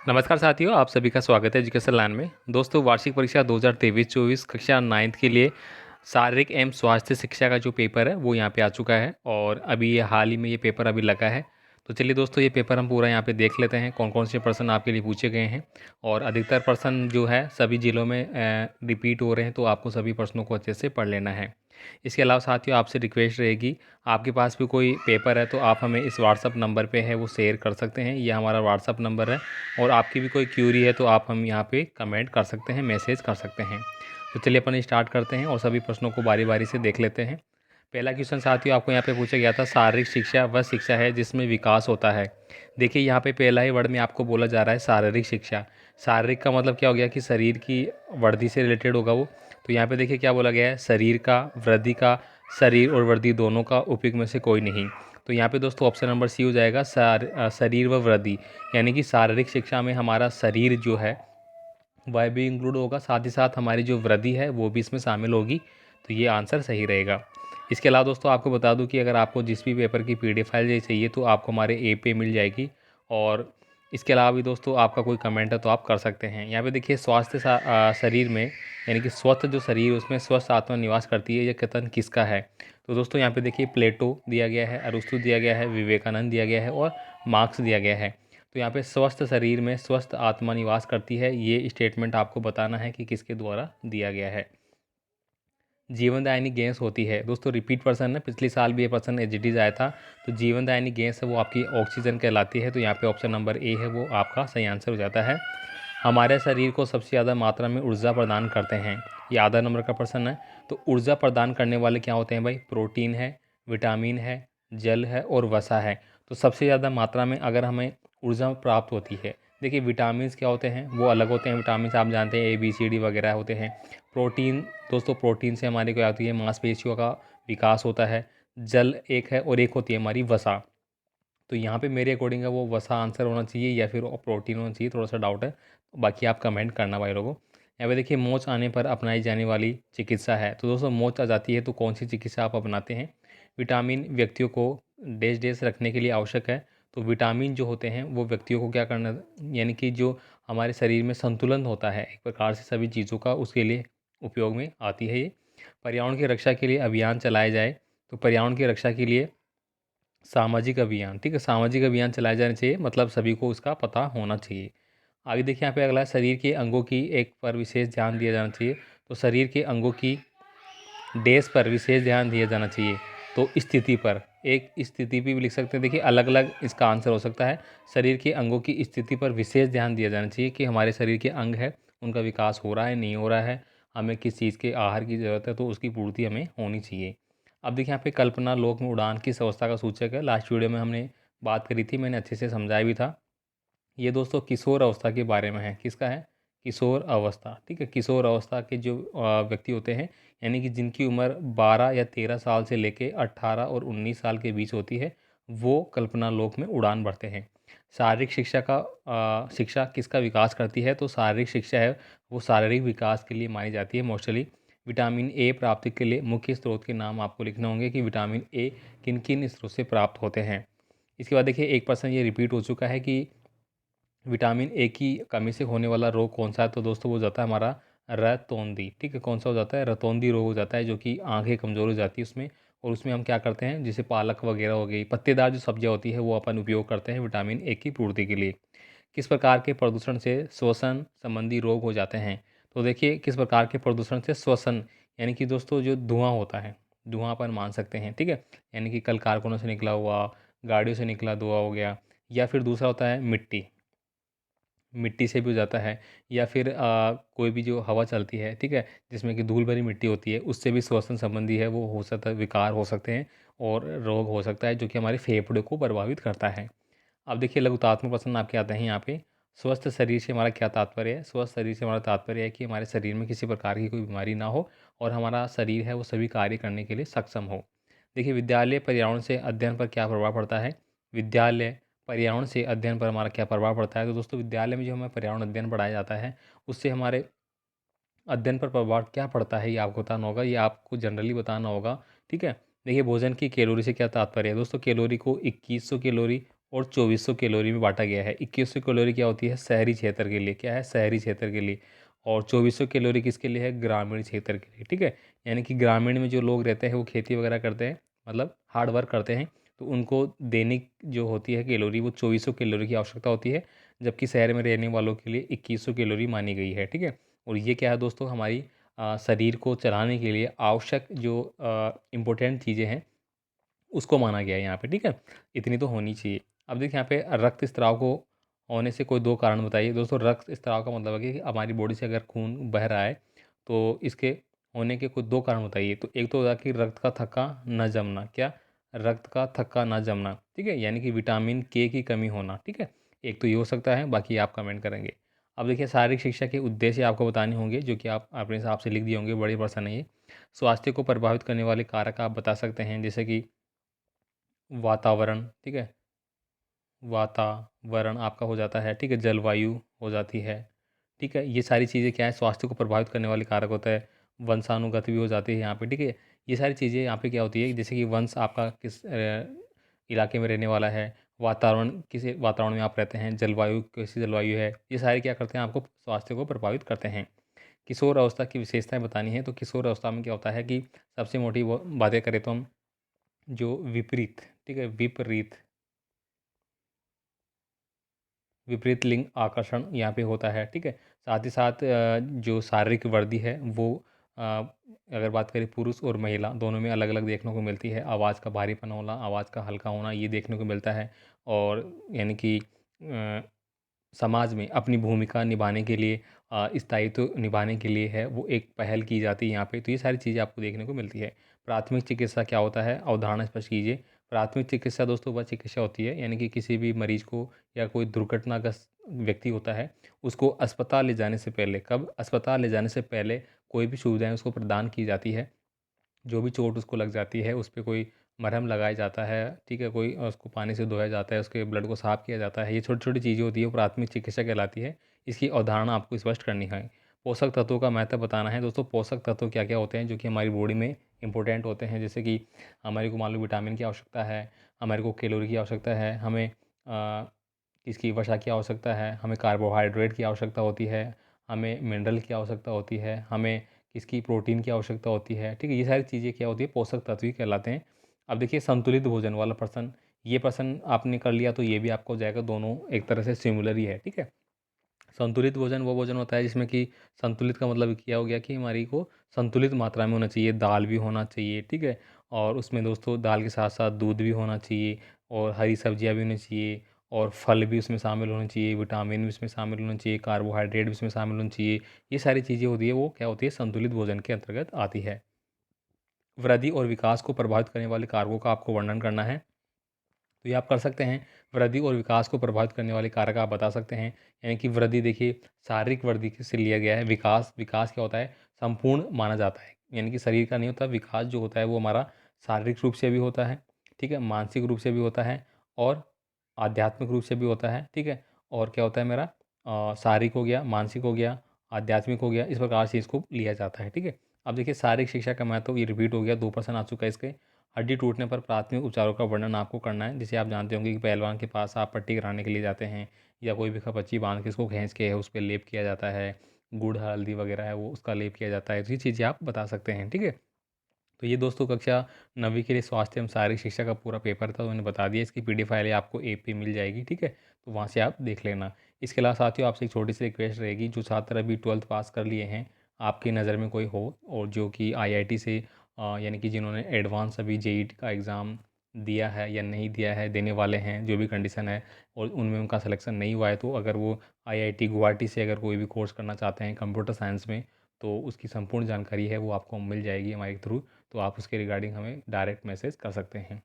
नमस्कार साथियों, आप सभी का स्वागत है एजुकेशन लाइन में। दोस्तों, वार्षिक परीक्षा 2023-24 कक्षा 9th के लिए शारीरिक एवं स्वास्थ्य शिक्षा का जो पेपर है वो यहाँ पे आ चुका है और अभी ये हाल ही में ये पेपर अभी लगा है। तो चलिए दोस्तों, ये पेपर हम पूरा यहाँ पे देख लेते हैं कौन कौन से प्रश्न आपके लिए पूछे गए हैं। और अधिकतर प्रश्न जो है सभी जिलों में रिपीट हो रहे हैं, तो आपको सभी प्रश्नों को अच्छे से पढ़ लेना है। इसके अलावा साथियों, आपसे रिक्वेस्ट रहेगी, आपके पास भी कोई पेपर है तो आप हमें इस व्हाट्सअप नंबर पे है वो शेयर कर सकते हैं। ये हमारा व्हाट्सअप नंबर है। और आपकी भी कोई क्यूरी है तो आप हम यहाँ पे कमेंट कर सकते हैं, मैसेज कर सकते हैं। तो चलिए अपन स्टार्ट करते हैं और सभी प्रश्नों को बारी बारी से देख लेते हैं। पहला क्वेश्चन साथियों आपको यहाँ पे पूछा गया था, शारीरिक शिक्षा वह शिक्षा है जिसमें विकास होता है। देखिए यहाँ पे पहला ही वर्ड में आपको बोला जा रहा है शारीरिक शिक्षा। शारीरिक का मतलब क्या हो गया कि शरीर की वृद्धि से रिलेटेड होगा वो। तो यहाँ पे देखिए क्या बोला गया है, शरीर का, वृद्धि का, शरीर और वृद्धि दोनों का, उपयुक्त में से कोई नहीं। तो यहाँ पे दोस्तों ऑप्शन नंबर सी हो जाएगा, शरीर व वृद्धि। यानी कि शारीरिक शिक्षा में हमारा शरीर जो है वह भी इंक्लूड होगा, साथ ही साथ हमारी जो वृद्धि है वो भी इसमें शामिल होगी। तो ये आंसर सही रहेगा। इसके अलावा दोस्तों आपको बता दूं कि अगर आपको जिस भी पेपर की PDF फाइल चाहिए तो आपको हमारे ऐप पे मिल जाएगी। और इसके अलावा भी दोस्तों आपका कोई कमेंट है तो आप कर सकते हैं। यहाँ पे देखिए शरीर में, यानी कि स्वस्थ जो शरीर उसमें स्वस्थ आत्मा निवास करती है, यह कथन किसका है। तो दोस्तों यहाँ पे देखिए प्लेटो दिया गया है, अरस्तु दिया गया है, विवेकानंद दिया गया है और मार्क्स दिया गया है। तो यहाँ पे स्वस्थ शरीर में स्वस्थ आत्मा निवास करती है, ये स्टेटमेंट आपको बताना है कि किसके द्वारा दिया गया है। जीवनदायिनी गैस होती है, दोस्तों रिपीट प्रश्न है, पिछले साल भी ये प्रश्न एजिटीज आया था। तो जीवनदायिनी गैस है वो आपकी ऑक्सीजन कहलाती है। तो यहाँ पे ऑप्शन नंबर ए है वो आपका सही आंसर हो जाता है। हमारे शरीर को सबसे ज़्यादा मात्रा में ऊर्जा प्रदान करते हैं, ये आधा नंबर का प्रश्न है। तो ऊर्जा प्रदान करने वाले क्या होते हैं भाई, प्रोटीन है, विटामिन है, जल है और वसा है। तो सबसे ज़्यादा मात्रा में अगर हमें ऊर्जा प्राप्त होती है, देखिए विटामिन क्या होते हैं वो अलग होते हैं, विटामिन आप जानते हैं ABCD वगैरह होते हैं। प्रोटीन, दोस्तों प्रोटीन से हमारी क्या होती है, मांसपेशियों का विकास होता है। जल एक है और एक होती है हमारी वसा। तो यहाँ पे मेरे अकॉर्डिंग है वो वसा आंसर होना चाहिए या फिर प्रोटीन होना चाहिए, थोड़ा सा डाउट है, बाकी आप कमेंट करना भाई लोगों। यहाँ पे देखिए मोच आने पर अपनाई जाने वाली चिकित्सा है। तो दोस्तों मोच आ जाती है तो कौन सी चिकित्सा आप अपनाते हैं। विटामिन व्यक्तियों को डैश डैश रखने के लिए आवश्यक है। तो विटामिन जो होते हैं वो व्यक्तियों को क्या करना, यानी कि जो हमारे शरीर में संतुलन होता है एक प्रकार से सभी चीज़ों का, उसके लिए उपयोग में आती है ये। पर्यावरण की रक्षा के लिए अभियान चलाए जाए। तो पर्यावरण की रक्षा के लिए सामाजिक अभियान, ठीक है, सामाजिक अभियान चलाए जाने चाहिए, मतलब सभी को उसका पता होना चाहिए। आगे देखिए यहाँ पे अगला है, शरीर के अंगों की एक पर विशेष ध्यान दिया जाना चाहिए। तो शरीर के अंगों की डेज पर विशेष ध्यान दिया जाना चाहिए। तो स्थिति पर, एक स्थिति भी लिख सकते हैं, देखिए अलग अलग इसका आंसर हो सकता है। शरीर के अंगों की स्थिति पर विशेष ध्यान दिया जाना चाहिए कि हमारे शरीर के अंग है उनका विकास हो रहा है नहीं हो रहा है, हमें किस चीज़ के आहार की ज़रूरत है, तो उसकी पूर्ति हमें होनी चाहिए। अब देखिए यहाँ पे कल्पना लोक में उड़ान किस अवस्था का सूचक है, लास्ट वीडियो में हमने बात करी थी, मैंने अच्छे से समझाया भी था। ये दोस्तों किशोर अवस्था के बारे में है, किसका है, किशोर अवस्था, ठीक है। किशोर अवस्था के जो व्यक्ति होते हैं, यानी कि जिनकी उम्र 12 या 13 साल से लेके 18 और 19 साल के बीच होती है, वो कल्पना लोक में उड़ान भरते हैं। शारीरिक शिक्षा का शिक्षा किसका विकास करती है। तो शारीरिक शिक्षा है वो शारीरिक विकास के लिए मानी जाती है मोस्टली। विटामिन ए प्राप्ति के लिए मुख्य स्रोत के नाम आपको लिखने होंगे कि विटामिन ए किन किन स्रोत से प्राप्त होते हैं। इसके बाद देखिए एक पर्सन ये रिपीट हो चुका है कि विटामिन ए की कमी से होने वाला रोग कौन सा है। तो दोस्तों वो हो जाता है हमारा रतौंधी, ठीक है। कौन सा हो जाता है, रतौंधी रोग हो जाता है, जो कि आंखें कमज़ोर हो जाती है उसमें। और उसमें हम क्या करते हैं, जैसे पालक वगैरह हो गई, पत्तेदार जो सब्जियां होती है वो अपन उपयोग करते हैं विटामिन ए की पूर्ति के लिए। किस प्रकार के प्रदूषण से श्वसन संबंधी रोग हो जाते हैं। तो देखिए किस प्रकार के प्रदूषण से श्वसन, यानी कि दोस्तों जो धुआं होता है, धुआं अपन मान सकते हैं, ठीक है। यानी कि कल कारखानों से निकला हुआ, गाड़ियों से निकला धुआं हो गया, या फिर दूसरा होता है मिट्टी, मिट्टी से भी हो जाता है, या फिर कोई भी जो हवा चलती है, ठीक है, जिसमें कि धूल भरी मिट्टी होती है, उससे भी श्वसन संबंधी है वो हो सकता है, विकार हो सकते हैं और रोग हो सकता है जो कि हमारे फेफड़े को प्रभावित करता है। अब देखिए लघुतात्मक प्रश्न आपके आते हैं यहाँ पे। स्वस्थ शरीर से हमारा क्या तात्पर्य है। स्वस्थ शरीर से हमारा तात्पर्य है कि हमारे शरीर में किसी प्रकार की कोई बीमारी ना हो और हमारा शरीर है वो सभी कार्य करने के लिए सक्षम हो। देखिए विद्यालय पर्यावरण से अध्ययन पर क्या प्रभाव पड़ता है। विद्यालय पर्यावरण से अध्ययन पर हमारा क्या प्रभाव पड़ता है। तो दोस्तों विद्यालय में जो हमें पर्यावरण अध्ययन पढ़ाया जाता है उससे हमारे अध्ययन पर प्रभाव क्या पड़ता है, ये आपको बताना होगा, ये आपको जनरली बताना होगा, ठीक है। देखिए भोजन की कैलोरी से क्या तात्पर्य है। दोस्तों कैलोरी को 2100 कैलोरी और 2400 कैलोरी में बांटा गया है। 2100 कैलोरी क्या होती है? शहरी क्षेत्र के लिए। क्या है? शहरी क्षेत्र के लिए। और 2400 कैलोरी किसके लिए है? ग्रामीण क्षेत्र के लिए। ठीक है, यानी कि ग्रामीण में जो लोग रहते हैं वो खेती वगैरह करते हैं, मतलब हार्ड वर्क करते हैं, तो उनको दैनिक जो होती है कैलोरी वो 2400 कैलोरी की आवश्यकता होती है, जबकि शहर में रहने वालों के लिए 2100 कैलोरी मानी गई है। ठीक है, और ये क्या है दोस्तों? हमारी शरीर को चलाने के लिए आवश्यक जो इम्पोर्टेंट चीज़ें हैं उसको माना गया है यहाँ पे। ठीक है, इतनी तो होनी चाहिए। अब देखिए यहाँ पे रक्त स्त्राव को होने से कोई दो कारण बताइए दोस्तों। रक्त स्त्राव का मतलब है कि हमारी बॉडी से अगर खून बह रहा है तो इसके होने के कोई दो कारण बताइए। तो एक तो होता है कि रक्त का थक्का न जमना। क्या? रक्त का थक्का न जमना। ठीक है, यानी कि विटामिन के की कमी होना। ठीक है, एक तो ये हो सकता है, बाकी आप कमेंट करेंगे। अब देखिए शारीरिक शिक्षा के उद्देश्य आपको बताने होंगे, जो कि आप अपने हिसाब से लिख दिए होंगे, बड़ी प्रश्न है ये। स्वास्थ्य को प्रभावित करने वाले कारक आप बता सकते हैं, जैसे कि वातावरण। ठीक है, वातावरण आपका हो जाता है। ठीक है, जलवायु हो जाती है। ठीक है, ये सारी चीज़ें क्या है? स्वास्थ्य को प्रभावित करने वाले कारक होता है। वंशानुगत भी हो जाती है यहाँ पे। ठीक है, ये सारी चीज़ें यहाँ पे क्या होती है, जैसे कि वंश आपका किस इलाके में रहने वाला है, वातावरण किस वातावरण में आप रहते हैं, जलवायु कैसी जलवायु है, ये सारे क्या करते हैं? आपको स्वास्थ्य को प्रभावित करते हैं। किशोर अवस्था की विशेषताएं बतानी है, तो किशोर अवस्था में क्या होता है कि सबसे मोटी बातें करें तो हम जो विपरीत, ठीक है, विपरीत विपरीत लिंग आकर्षण यहाँ पे होता है। ठीक है, साथ ही साथ जो शारीरिक वृद्धि है वो अगर बात करें पुरुष और महिला दोनों में अलग अलग देखने को मिलती है। आवाज़ का भारीपन होना, आवाज़ का हल्का होना, ये देखने को मिलता है। और यानी कि समाज में अपनी भूमिका निभाने के लिए स्थायित्व निभाने के लिए है वो एक पहल की जाती है यहाँ पे। तो ये सारी चीज़ें आपको देखने को मिलती है। प्राथमिक चिकित्सा क्या होता है? अवधारणा स्पष्ट कीजिए। प्राथमिक चिकित्सा दोस्तों वह चिकित्सा होती है, यानी कि किसी भी मरीज को या कोई दुर्घटनाग्रस्त व्यक्ति होता है उसको अस्पताल ले जाने से पहले, कब? अस्पताल ले जाने से पहले कोई भी सुविधाएं उसको प्रदान की जाती है। जो भी चोट उसको लग जाती है उस पे कोई मरहम लगाया जाता है। ठीक है, कोई उसको पानी से धोया जाता है, उसके ब्लड को साफ़ किया जाता है। ये छोटी-छोटी चीज़ें होती है, वो प्राथमिक चिकित्सा कहलाती है। इसकी अवधारणा आपको स्पष्ट करनी है। पोषक तत्वों का महत्व बताना है दोस्तों। पोषक तत्व क्या-क्या होते हैं जो कि हमारी बॉडी में इंपॉर्टेंट होते हैं, जैसे कि हमारे को मान लो विटामिन की आवश्यकता है, हमारे को कैलोरी की आवश्यकता है, हमें इसकी वसा की आवश्यकता है, हमें कार्बोहाइड्रेट की आवश्यकता होती है, हमें मिनरल की आवश्यकता होती है, हमें इसकी प्रोटीन की आवश्यकता होती है। ठीक है, ये सारी चीज़ें क्या होती है? पोषक तत्व ही कहलाते हैं। अब देखिए संतुलित भोजन वाला प्रश्न, ये प्रश्न आपने कर लिया तो ये भी आपको हो जाएगा, दोनों एक तरह से सिमिलर ही है। ठीक है, संतुलित भोजन वो भोजन होता है जिसमें कि संतुलित का मतलब क्या हो गया कि हमारी को संतुलित मात्रा में होना चाहिए। दाल भी होना चाहिए। ठीक है, और उसमें दोस्तों दाल के साथ साथ दूध भी होना चाहिए, और हरी सब्जियां भी होनी चाहिए, और फल भी उसमें शामिल होने चाहिए, विटामिन भी उसमें शामिल होना चाहिए, कार्बोहाइड्रेट भी उसमें शामिल होना चाहिए। ये सारी चीज़ें होती है वो क्या होती है? संतुलित भोजन के अंतर्गत आती है। वृद्धि और विकास को प्रभावित करने वाले कारकों का आपको वर्णन करना है, तो ये आप कर सकते हैं। वृद्धि और विकास को प्रभावित करने वाले कारक आप बता सकते हैं। यानी कि वृद्धि देखिए शारीरिक वृद्धि से लिया गया है। विकास, विकास क्या होता है? संपूर्ण माना जाता है, यानी कि शरीर का नहीं होता। विकास जो होता है वो हमारा शारीरिक रूप से भी होता है। ठीक है, मानसिक रूप से भी होता है, और आध्यात्मिक रूप से भी होता है। ठीक है, और क्या होता है मेरा? शारीरिक हो गया, मानसिक हो गया, आध्यात्मिक हो गया, इस प्रकार से इसको लिया जाता है। ठीक है, अब देखिए शारीरिक शिक्षा का महत्व, ये रिपीट हो गया, 2% आ चुका है इसके। हड्डी टूटने पर प्राथमिक उपचारों का वर्णन आपको करना है। जैसे आप जानते होंगे कि पहलवान के पास आप पट्टी कराने के लिए जाते हैं, या कोई भी खपच्ची बांध के इसको खींच के उस पर लेप किया जाता है, गुड़ हल्दी वगैरह है वो उसका लेप किया जाता है। तो ये चीज़ें आप बता सकते हैं। ठीक है, तो ये दोस्तों कक्षा 9वीं के लिए स्वास्थ्य एवं शारीरिक शिक्षा का पूरा पेपर था, तो मैंने बता दिया। इसकी पीडीएफ फाइल आपको ऐप पे मिल जाएगी। ठीक है, तो वहाँ से आप देख लेना। इसके अलावा साथियों आपसे एक छोटी सी रिक्वेस्ट रहेगी, जो छात्र अभी 12th पास कर लिए हैं, आपकी नज़र में कोई हो और जो कि आईआईटी से यानी कि जिन्होंने एडवांस अभी जेईटी का एग्ज़ाम दिया है या नहीं दिया है, देने वाले हैं, जो भी कंडीशन है, और उनमें उनका सिलेक्शन नहीं हुआ है, तो अगर वो आईआईटी गुवाहाटी से अगर कोई भी कोर्स करना चाहते हैं कंप्यूटर साइंस में, तो उसकी संपूर्ण जानकारी है वो आपको मिल जाएगी हमारे थ्रू। तो आप उसके रिगार्डिंग हमें डायरेक्ट मैसेज कर सकते हैं।